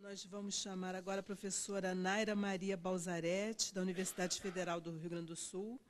Nós vamos chamar agora a professora Naira Maria Balzaretti, da Universidade Federal do Rio Grande do Sul.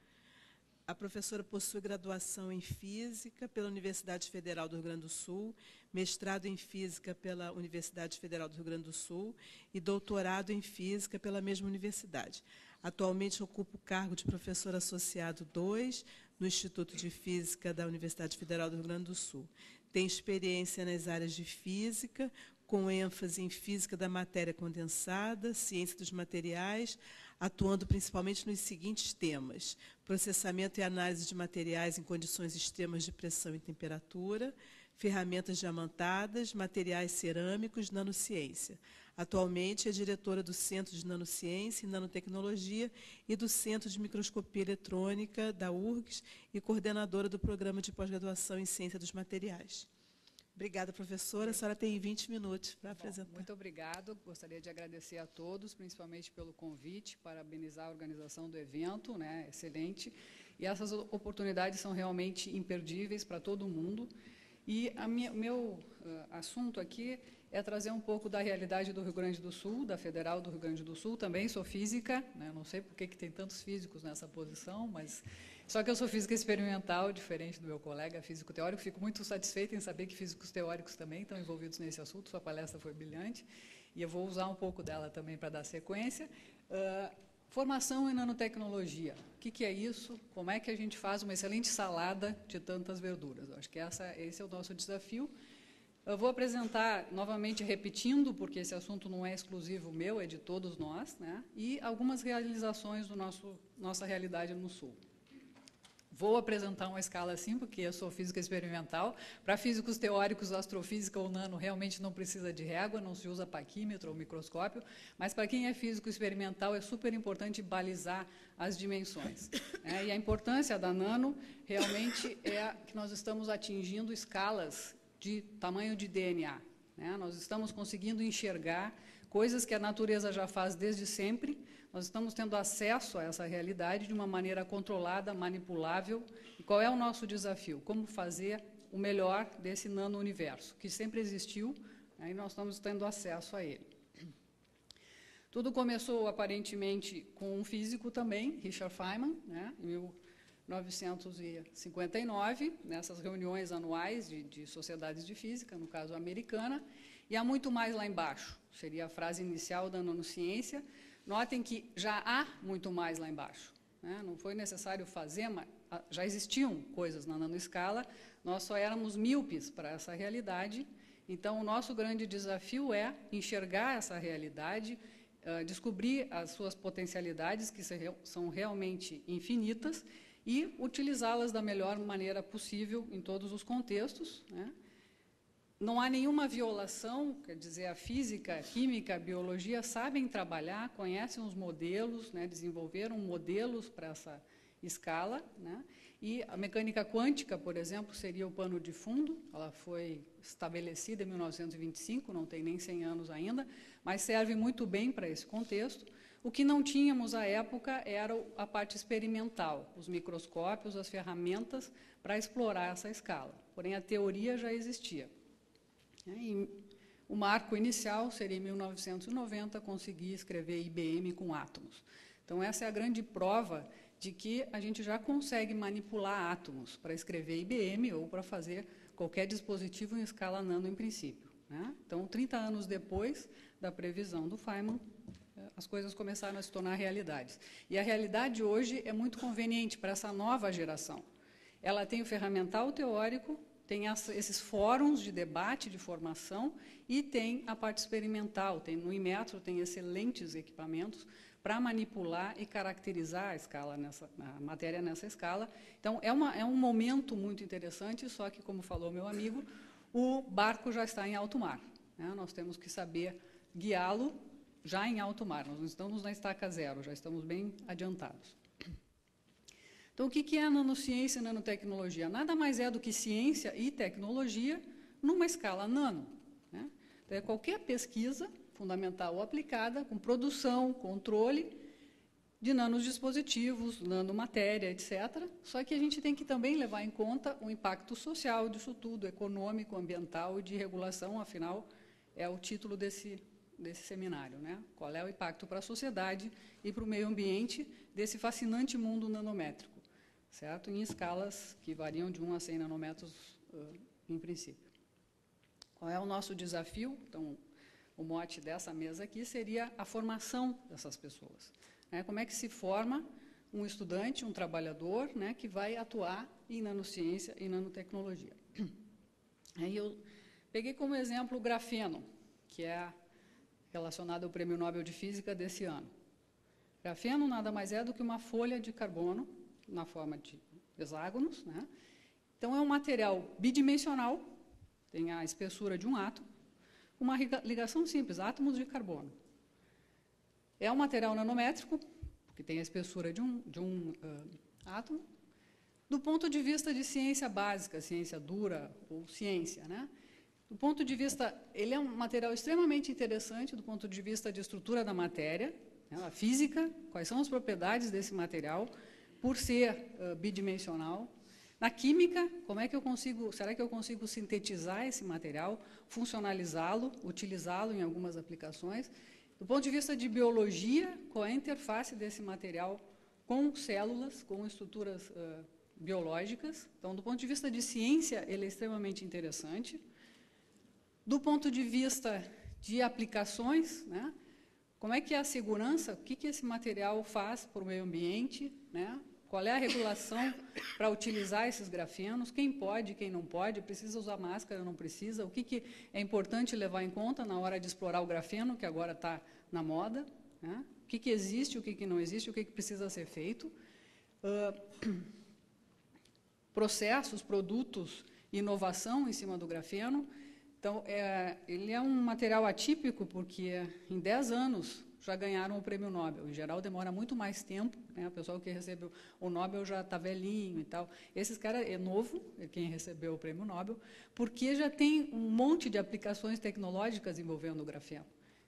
A professora possui graduação em Física pela Universidade Federal do Rio Grande do Sul, mestrado em Física pela Universidade Federal do Rio Grande do Sul e doutorado em Física pela mesma universidade. Atualmente ocupa o cargo de professor associado 2 no Instituto de Física da Universidade Federal do Rio Grande do Sul. Tem experiência nas áreas de Física, com ênfase em Física da matéria condensada, Ciência dos materiais, atuando principalmente nos seguintes temas: processamento e análise de materiais em condições extremas de pressão e temperatura, ferramentas diamantadas, materiais cerâmicos, nanociência. Atualmente é diretora do Centro de Nanociência e Nanotecnologia e do Centro de Microscopia Eletrônica da URGS e coordenadora do Programa de Pós-Graduação em Ciência dos Materiais. Obrigada, professora. A senhora tem 20 minutos para apresentar. Muito obrigado. Gostaria de agradecer a todos, principalmente pelo convite, parabenizar a organização do evento, né? Excelente. E essas oportunidades são realmente imperdíveis para todo mundo. E o meu assunto aqui é trazer um pouco da realidade do Rio Grande do Sul, da Federal do Rio Grande do Sul. Também sou física, né? Não sei por que tem tantos físicos nessa posição, mas só que eu sou física experimental, diferente do meu colega físico teórico. Fico muito satisfeita em saber que físicos teóricos também estão envolvidos nesse assunto. Sua palestra foi brilhante e eu vou usar um pouco dela também para dar sequência. Formação em nanotecnologia. O que é isso? Como é que a gente faz uma excelente salada de tantas verduras? Eu acho que esse é o nosso desafio. Eu vou apresentar, novamente repetindo, porque esse assunto não é exclusivo meu, é de todos nós, né? E algumas realizações do nossa realidade no Sul. Vou apresentar uma escala assim, porque eu sou física experimental. Para físicos teóricos, astrofísica ou nano realmente não precisa de régua, não se usa paquímetro ou microscópio, mas para quem é físico experimental é super importante balizar as dimensões. E a importância da nano realmente é que nós estamos atingindo escalas de tamanho de DNA. Nós estamos conseguindo enxergar coisas que a natureza já faz desde sempre. Nós estamos tendo acesso a essa realidade de uma maneira controlada, manipulável. E qual é o nosso desafio? Como fazer o melhor desse nano-universo, que sempre existiu, e nós estamos tendo acesso a ele. Tudo começou, aparentemente, com um físico também, Richard Feynman, em 1959, nessas reuniões anuais de sociedades de física, no caso americana, e há muito mais lá embaixo. Seria a frase inicial da nanociência. Notem que já há muito mais lá embaixo. Não foi necessário fazer, mas já existiam coisas na nanoescala, nós só éramos míopes para essa realidade. Então, o nosso grande desafio é enxergar essa realidade, descobrir as suas potencialidades, que são realmente infinitas, e utilizá-las da melhor maneira possível em todos os contextos. Não há nenhuma violação, quer dizer, a física, a química, a biologia sabem trabalhar, conhecem os modelos, desenvolveram modelos para essa escala. E a mecânica quântica, por exemplo, seria o pano de fundo. Ela foi estabelecida em 1925, não tem nem 100 anos ainda, mas serve muito bem para esse contexto. O que não tínhamos à época era a parte experimental, os microscópios, as ferramentas para explorar essa escala. Porém, a teoria já existia. E o marco inicial seria em 1990, conseguir escrever IBM com átomos. Então, essa é a grande prova de que a gente já consegue manipular átomos para escrever IBM ou para fazer qualquer dispositivo em escala nano, em princípio. Então, 30 anos depois da previsão do Feynman, as coisas começaram a se tornar realidades. E a realidade hoje é muito conveniente para essa nova geração. Ela tem o ferramental teórico, tem esses fóruns de debate, de formação, e tem a parte experimental. No Inmetro tem excelentes equipamentos para manipular e caracterizar a escala a matéria nessa escala. Então, é um momento muito interessante, só que, como falou meu amigo, o barco já está em alto mar. Nós temos que saber guiá-lo já em alto mar. Nós não estamos na estaca zero, já estamos bem adiantados. Então, o que é a nanociência e nanotecnologia? Nada mais é do que ciência e tecnologia numa escala nano. Então, é qualquer pesquisa, fundamental ou aplicada, com produção, controle de nanodispositivos, nanomatéria, etc. Só que a gente tem que também levar em conta o impacto social disso tudo, econômico, ambiental e de regulação, afinal, é o título desse desse seminário, né? Qual é o impacto para a sociedade e para o meio ambiente desse fascinante mundo nanométrico, certo? Em escalas que variam de 1 a 100 nanômetros, em princípio. Qual é o nosso desafio? Então, o mote dessa mesa aqui seria a formação dessas pessoas, né? Como é que se forma um estudante, um trabalhador, né, que vai atuar em nanociência e nanotecnologia. Aí eu peguei como exemplo o grafeno, que é relacionado ao Prêmio Nobel de Física desse ano. Grafeno nada mais é do que uma folha de carbono na forma de hexágonos, né? Então, é um material bidimensional, tem a espessura de um átomo, uma ligação simples, átomos de carbono. É um material nanométrico, que tem a espessura de um átomo, do ponto de vista de ciência básica, ciência dura ou ciência, né? Do ponto de vista, ele é um material extremamente interessante do ponto de vista de estrutura da matéria, né? A física, quais são as propriedades desse material, por ser bidimensional. Na química, como é que eu consigo, será que eu consigo sintetizar esse material, funcionalizá-lo, utilizá-lo em algumas aplicações? Do ponto de vista de biologia, qual é a interface desse material com células, com estruturas biológicas? Então, do ponto de vista de ciência, ele é extremamente interessante. Do ponto de vista de aplicações, né? Como é que é a segurança? O que esse material faz para o meio ambiente, né? Qual é a regulação para utilizar esses grafenos? Quem pode, quem não pode? Precisa usar máscara, não precisa? O que é importante levar em conta na hora de explorar o grafeno, que agora está na moda, né? O que existe, o que não existe, o que precisa ser feito? Processos, produtos, inovação em cima do grafeno. Então, ele é um material atípico, porque em 10 anos já ganharam o Prêmio Nobel. Em geral, demora muito mais tempo, né? O pessoal que recebeu o Nobel já está velhinho e tal. Esses caras, é novo, quem recebeu o Prêmio Nobel, porque já tem um monte de aplicações tecnológicas envolvendo o grafeno.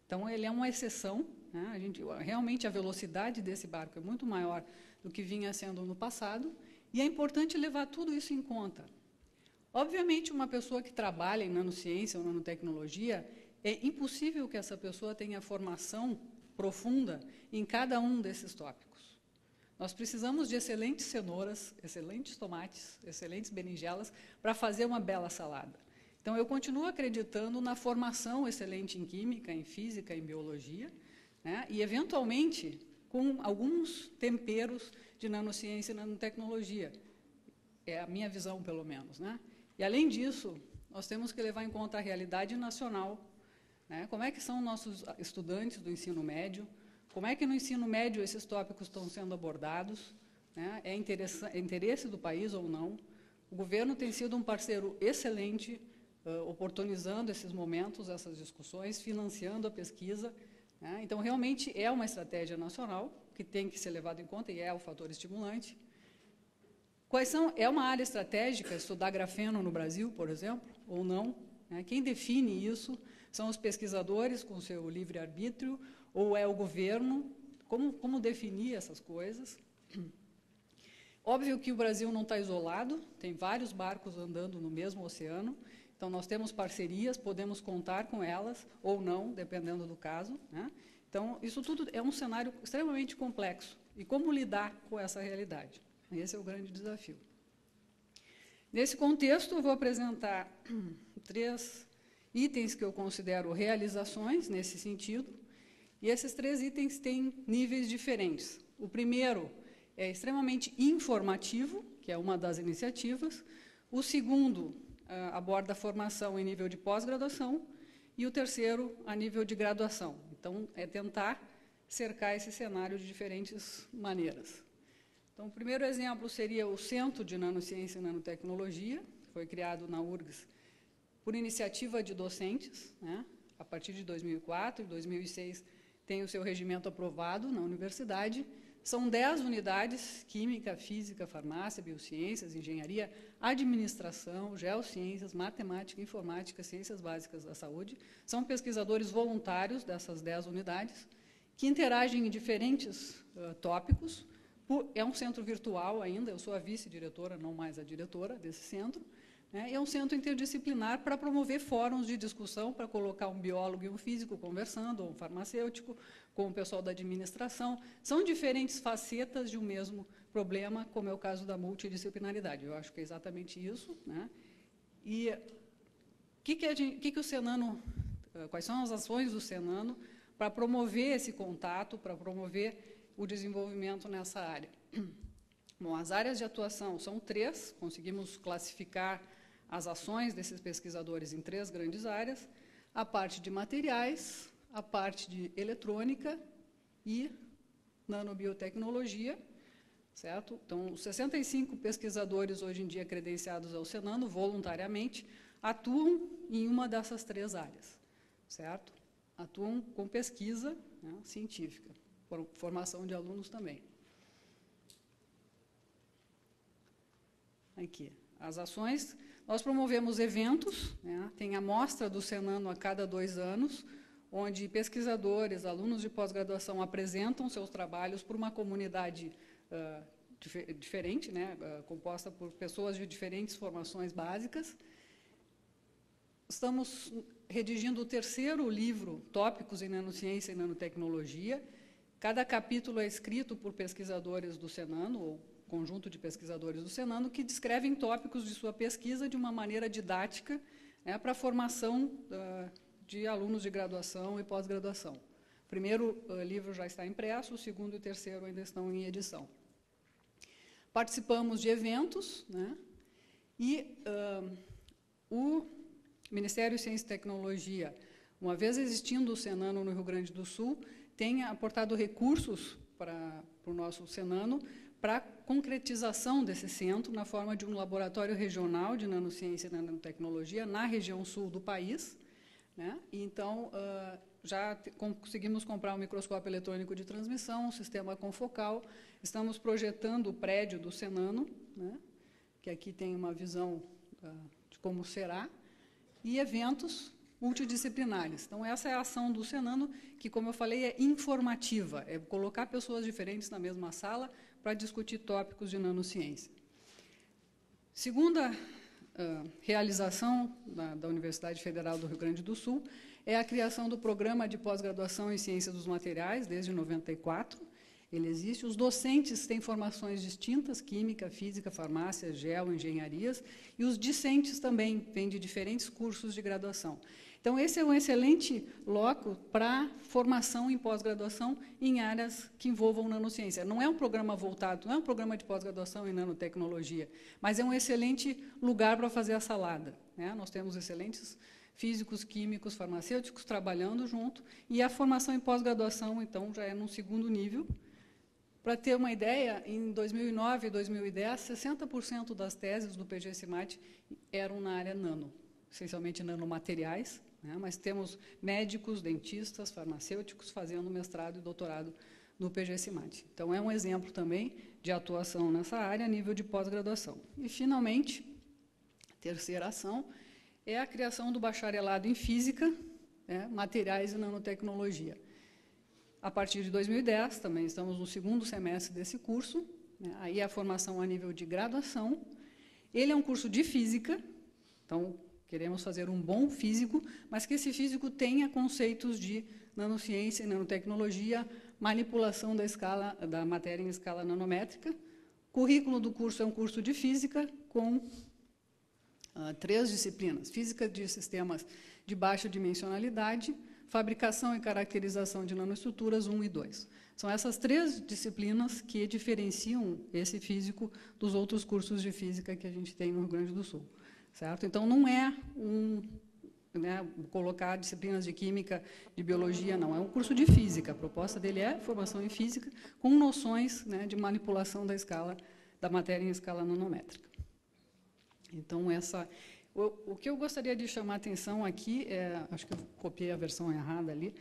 Então, ele é uma exceção, né? Realmente, a velocidade desse barco é muito maior do que vinha sendo no passado, e é importante levar tudo isso em conta. Obviamente, uma pessoa que trabalha em nanociência ou nanotecnologia, é impossível que essa pessoa tenha formação profunda em cada um desses tópicos. Nós precisamos de excelentes cenouras, excelentes tomates, excelentes berinjelas para fazer uma bela salada. Então, eu continuo acreditando na formação excelente em química, em física, em biologia, né? E, eventualmente, com alguns temperos de nanociência e nanotecnologia. É a minha visão, pelo menos, né? E, além disso, nós temos que levar em conta a realidade nacional, né? Como é que são nossos estudantes do ensino médio? Como é que no ensino médio esses tópicos estão sendo abordados? Né? É interesse do país ou não? O governo tem sido um parceiro excelente, oportunizando esses momentos, essas discussões, financiando a pesquisa, né? Então, realmente, é uma estratégia nacional que tem que ser levada em conta e é o fator estimulante. É uma área estratégica estudar grafeno no Brasil, por exemplo, ou não? Né? Quem define isso? São os pesquisadores com seu livre-arbítrio ou é o governo? Como definir essas coisas? Óbvio que o Brasil não está isolado, tem vários barcos andando no mesmo oceano, então nós temos parcerias, podemos contar com elas ou não, dependendo do caso, né? Então, isso tudo é um cenário extremamente complexo. E como lidar com essa realidade? Esse é o grande desafio. Nesse contexto, eu vou apresentar 3 itens que eu considero realizações nesse sentido, e esses 3 itens têm níveis diferentes. O primeiro é extremamente informativo, que é uma das iniciativas. O segundo aborda a formação em nível de pós-graduação, e o terceiro a nível de graduação. Então, é tentar cercar esse cenário de diferentes maneiras. Então, o primeiro exemplo seria o Centro de Nanociência e Nanotecnologia, que foi criado na URGS por iniciativa de docentes, né? A partir de 2004 e 2006 tem o seu regimento aprovado na universidade. São 10 unidades, química, física, farmácia, biociências, engenharia, administração, geociências, matemática, informática, ciências básicas da saúde. São pesquisadores voluntários dessas 10 unidades, que interagem em diferentes tópicos. É um centro virtual ainda, eu sou a vice-diretora, não mais a diretora desse centro, né? E é um centro interdisciplinar para promover fóruns de discussão, para colocar um biólogo e um físico conversando, ou um farmacêutico, com o pessoal da administração. São diferentes facetas de um mesmo problema, como é o caso da multidisciplinaridade. Eu acho que é exatamente isso, né? E o Senano, quais são as ações do Senano para promover esse contato, para promover o desenvolvimento nessa área? Bom, as áreas de atuação são 3, conseguimos classificar as ações desses pesquisadores em 3 grandes áreas: a parte de materiais, a parte de eletrônica e nanobiotecnologia, certo? Então, os 65 pesquisadores hoje em dia credenciados ao Senano, voluntariamente, atuam em uma dessas 3 áreas, certo? Atuam com pesquisa, né, científica, formação de alunos também. Aqui, as ações. Nós promovemos eventos, né, tem a mostra do Senano a cada 2 anos, onde pesquisadores, alunos de pós-graduação apresentam seus trabalhos para uma comunidade diferente, né, composta por pessoas de diferentes formações básicas. Estamos redigindo o 3º livro, Tópicos em Nanociência e Nanotecnologia. Cada capítulo é escrito por pesquisadores do Senano, ou conjunto de pesquisadores do Senano, que descrevem tópicos de sua pesquisa de uma maneira didática, né, para a formação de alunos de graduação e pós-graduação. O primeiro livro já está impresso, o 2º e o 3º ainda estão em edição. Participamos de eventos, né, e o Ministério de Ciência e Tecnologia, uma vez existindo o Senano no Rio Grande do Sul, tem aportado recursos para o nosso Senano para a concretização desse centro na forma de um laboratório regional de nanociência e nanotecnologia na região sul do país, né? E, então, já conseguimos comprar um microscópio eletrônico de transmissão, um sistema confocal. Estamos projetando o prédio do Senano, né, que aqui tem uma visão de como será, e eventos multidisciplinares. Então, essa é a ação do Senano, que, como eu falei, é informativa, é colocar pessoas diferentes na mesma sala para discutir tópicos de nanociência. Segunda realização da Universidade Federal do Rio Grande do Sul é a criação do Programa de Pós-Graduação em Ciência dos Materiais, desde 94. Ele existe. Os docentes têm formações distintas, química, física, farmácia, geoengenharias, e os discentes também vêm de diferentes cursos de graduação. Então, esse é um excelente loco para formação em pós-graduação em áreas que envolvam nanociência. Não é um programa voltado, não é um programa de pós-graduação em nanotecnologia, mas é um excelente lugar para fazer a salada, né? Nós temos excelentes físicos, químicos, farmacêuticos trabalhando junto, e a formação em pós-graduação, então, já é num 2º nível. Para ter uma ideia, em 2009 e 2010, 60% das teses do PG-CIMAT eram na área nano, essencialmente nanomateriais, né? Mas temos médicos, dentistas, farmacêuticos fazendo mestrado e doutorado no PG-CIMAT. Então, é um exemplo também de atuação nessa área a nível de pós-graduação. E, finalmente, a terceira ação é a criação do bacharelado em Física, né, Materiais e Nanotecnologia. A partir de 2010, também estamos no 2º semestre desse curso, né, aí é a formação a nível de graduação. Ele é um curso de Física, então, queremos fazer um bom físico, mas que esse físico tenha conceitos de nanociência e nanotecnologia, manipulação da matéria em escala nanométrica. O currículo do curso é um curso de Física com 3 disciplinas: Física de Sistemas de Baixa Dimensionalidade, Fabricação e Caracterização de Nanoestruturas 1 e 2. São essas 3 disciplinas que diferenciam esse físico dos outros cursos de Física que a gente tem no Rio Grande do Sul. Certo? Então, não é colocar disciplinas de Química, de Biologia, não. É um curso de Física. A proposta dele é formação em Física, com noções, né, de manipulação da matéria em escala nanométrica. Então, o que eu gostaria de chamar a atenção aqui, acho que eu copiei a versão errada ali,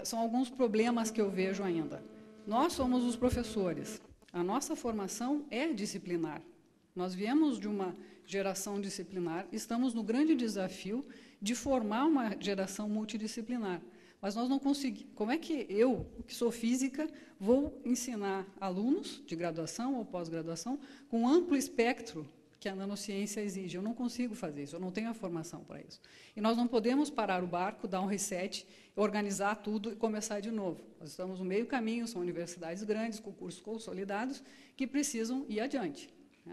são alguns problemas que eu vejo ainda. Nós somos os professores. A nossa formação é disciplinar. Nós viemos de uma geração disciplinar, estamos no grande desafio de formar uma geração multidisciplinar. Mas nós não conseguimos. Como é que eu, que sou física, vou ensinar alunos de graduação ou pós-graduação com amplo espectro que a nanociência exige. Eu não consigo fazer isso, eu não tenho a formação para isso. E nós não podemos parar o barco, dar um reset, organizar tudo e começar de novo. Nós estamos no meio caminho, são universidades grandes, com cursos consolidados, que precisam ir adiante.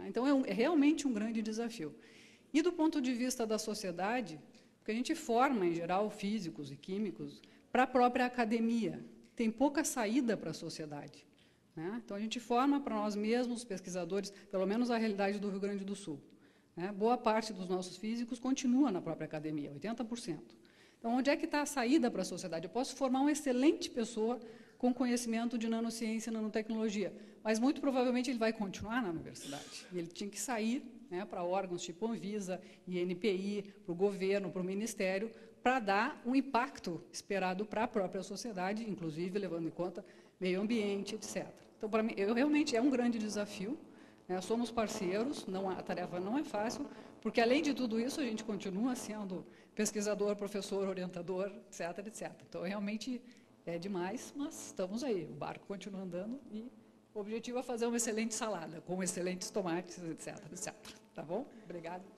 Então, é realmente um grande desafio. E, do ponto de vista da sociedade, porque a gente forma, em geral, físicos e químicos para a própria academia, tem pouca saída para a sociedade. Então, a gente forma para nós mesmos, pesquisadores, pelo menos a realidade do Rio Grande do Sul. Boa parte dos nossos físicos continua na própria academia, 80%. Então, onde é que está a saída para a sociedade? Eu posso formar uma excelente pessoa com conhecimento de nanociência e nanotecnologia, mas, muito provavelmente, ele vai continuar na universidade. E ele tinha que sair para órgãos tipo Anvisa, INPI, para o governo, para o Ministério, para dar um impacto esperado para a própria sociedade, inclusive levando em conta meio ambiente, etc. Então, para mim, realmente é um grande desafio. Somos parceiros, a tarefa não é fácil, porque, além de tudo isso, a gente continua sendo pesquisador, professor, orientador, etc., etc. Então, realmente é demais, mas estamos aí, o barco continua andando e o objetivo é fazer uma excelente salada, com excelentes tomates, etc., etc. Tá bom? Obrigada.